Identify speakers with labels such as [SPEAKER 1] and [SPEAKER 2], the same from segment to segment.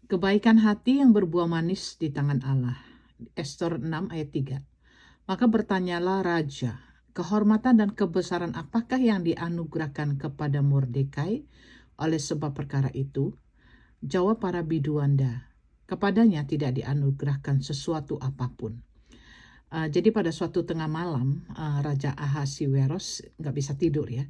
[SPEAKER 1] Kebaikan hati yang berbuah manis di tangan Allah. Ester 6 ayat 3. Maka bertanyalah raja, kehormatan dan kebesaran apakah yang dianugerahkan kepada Mordekai oleh sebab perkara itu? Jawab para biduanda, kepadanya tidak dianugerahkan sesuatu apapun. Jadi pada suatu tengah malam, Raja Ahasiweros nggak bisa tidur ya.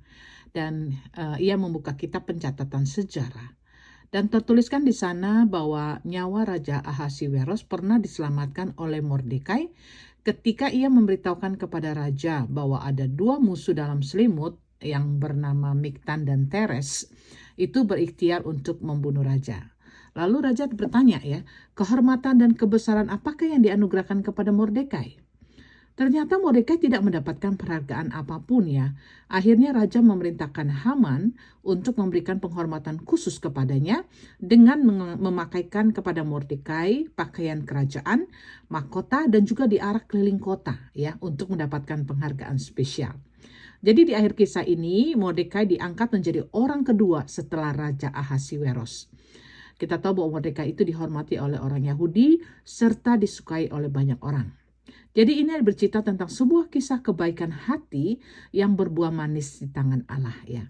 [SPEAKER 1] Dan ia membuka kitab pencatatan sejarah. Dan tertuliskan di sana bahwa nyawa Raja Ahasiweros pernah diselamatkan oleh Mordekai ketika ia memberitahukan kepada raja bahwa ada dua musuh dalam selimut yang bernama Miktan dan Teres itu berikhtiar untuk membunuh raja. Lalu raja bertanya ya, kehormatan dan kebesaran apakah yang dianugerahkan kepada Mordekai? Ternyata Mordekai tidak mendapatkan penghargaan apapun ya. Akhirnya raja memerintahkan Haman untuk memberikan penghormatan khusus kepadanya dengan memakaikan kepada Mordekai pakaian kerajaan, mahkota dan juga diarak keliling kota ya untuk mendapatkan penghargaan spesial. Jadi di akhir kisah ini Mordekai diangkat menjadi orang kedua setelah Raja Ahasiweros. Kita tahu bahwa Mordekai itu dihormati oleh orang Yahudi serta disukai oleh banyak orang. Jadi ini bercerita tentang sebuah kisah kebaikan hati yang berbuah manis di tangan Allah ya.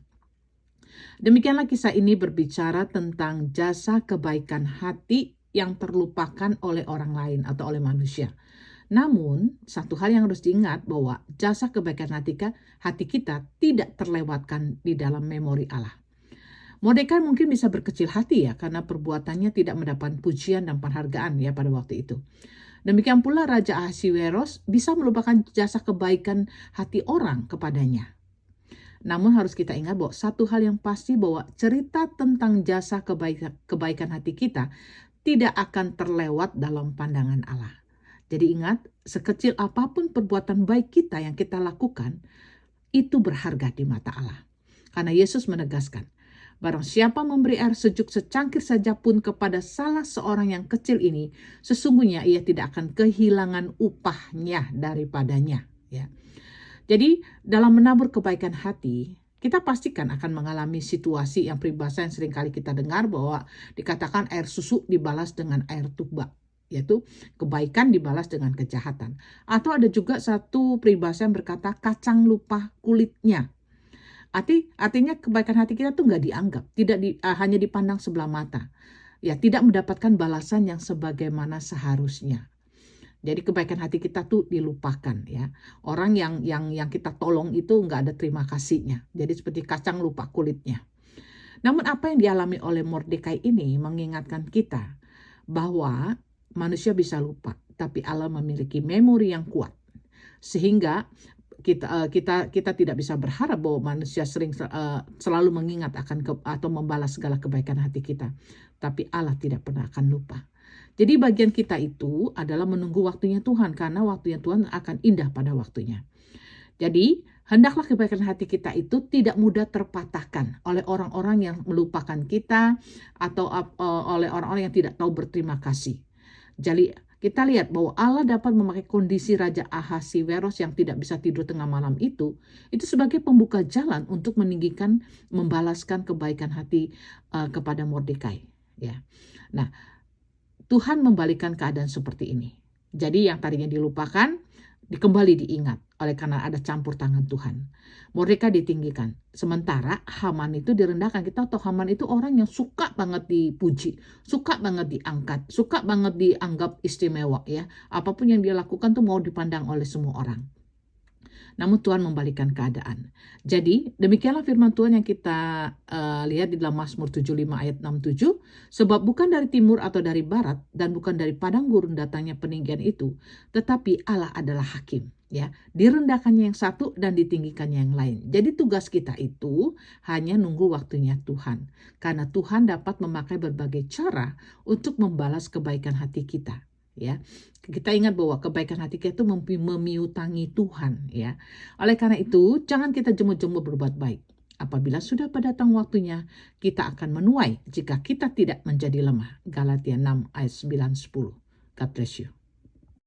[SPEAKER 1] Demikianlah kisah ini berbicara tentang jasa kebaikan hati yang terlupakan oleh orang lain atau oleh manusia. Namun, satu hal yang harus diingat bahwa jasa kebaikan hati kita tidak terlewatkan di dalam memori Allah. Mordekai mungkin bisa berkecil hati ya karena perbuatannya tidak mendapat pujian dan penghargaan ya pada waktu itu. Demikian pula Raja Ahasiweros bisa melupakan jasa kebaikan hati orang kepadanya. Namun harus kita ingat bahwa satu hal yang pasti bahwa cerita tentang jasa kebaikan hati kita tidak akan terlewat dalam pandangan Allah. Jadi ingat, sekecil apapun perbuatan baik kita yang kita lakukan, itu berharga di mata Allah. Karena Yesus menegaskan, barang siapa memberi air sejuk secangkir saja pun kepada salah seorang yang kecil ini, sesungguhnya ia tidak akan kehilangan upahnya daripadanya. Ya. Jadi dalam menabur kebaikan hati, kita pastikan akan mengalami situasi yang peribahasa yang sering kali kita dengar bahwa dikatakan air susu dibalas dengan air tuba, yaitu kebaikan dibalas dengan kejahatan. Atau ada juga satu peribahasa yang berkata kacang lupa kulitnya. Artinya kebaikan hati kita tuh nggak dianggap, hanya dipandang sebelah mata. Ya, tidak mendapatkan balasan yang sebagaimana seharusnya. Jadi kebaikan hati kita tuh dilupakan ya. Orang yang kita tolong itu nggak ada terima kasihnya. Jadi seperti kacang lupa kulitnya. Namun apa yang dialami oleh Mordekai ini mengingatkan kita bahwa manusia bisa lupa, tapi Allah memiliki memori yang kuat. Sehingga kita tidak bisa berharap bahwa manusia selalu mengingat atau membalas segala kebaikan hati kita. Tapi Allah tidak pernah akan lupa. Jadi bagian kita itu adalah menunggu waktunya Tuhan, karena waktunya Tuhan akan indah pada waktunya. Jadi hendaklah kebaikan hati kita itu tidak mudah terpatahkan oleh orang-orang yang melupakan kita atau oleh orang-orang yang tidak tahu berterima kasih. Jadi kita lihat bahwa Allah dapat memakai kondisi Raja Ahasiweros yang tidak bisa tidur tengah malam itu sebagai pembuka jalan untuk meninggikan, membalaskan kebaikan hati kepada Mordekai. Ya, nah Tuhan membalikan keadaan seperti ini. Jadi yang tadinya dilupakan, kembali diingat oleh karena ada campur tangan Tuhan. Mordekai ditinggikan. Sementara Haman itu direndahkan. Kita tahu Haman itu orang yang suka banget dipuji, suka banget diangkat, suka banget dianggap istimewa ya. Apapun yang dia lakukan tuh mau dipandang oleh semua orang. Namun Tuhan membalikan keadaan. Jadi demikianlah firman Tuhan yang kita lihat di dalam Mazmur 75 ayat 67. Sebab bukan dari timur atau dari barat dan bukan dari padang gurun datangnya peninggian itu. Tetapi Allah adalah hakim. Ya, direndahkannya yang satu dan ditinggikannya yang lain. Jadi tugas kita itu hanya nunggu waktunya Tuhan. Karena Tuhan dapat memakai berbagai cara untuk membalas kebaikan hati kita. Ya, kita ingat bahwa kebaikan hati kita itu memiutangi Tuhan ya. Oleh karena itu jangan kita jemu-jemu berbuat baik. Apabila sudah pada datang waktunya, kita akan menuai jika kita tidak menjadi lemah. Galatia 6 ayat 9-10. God bless you.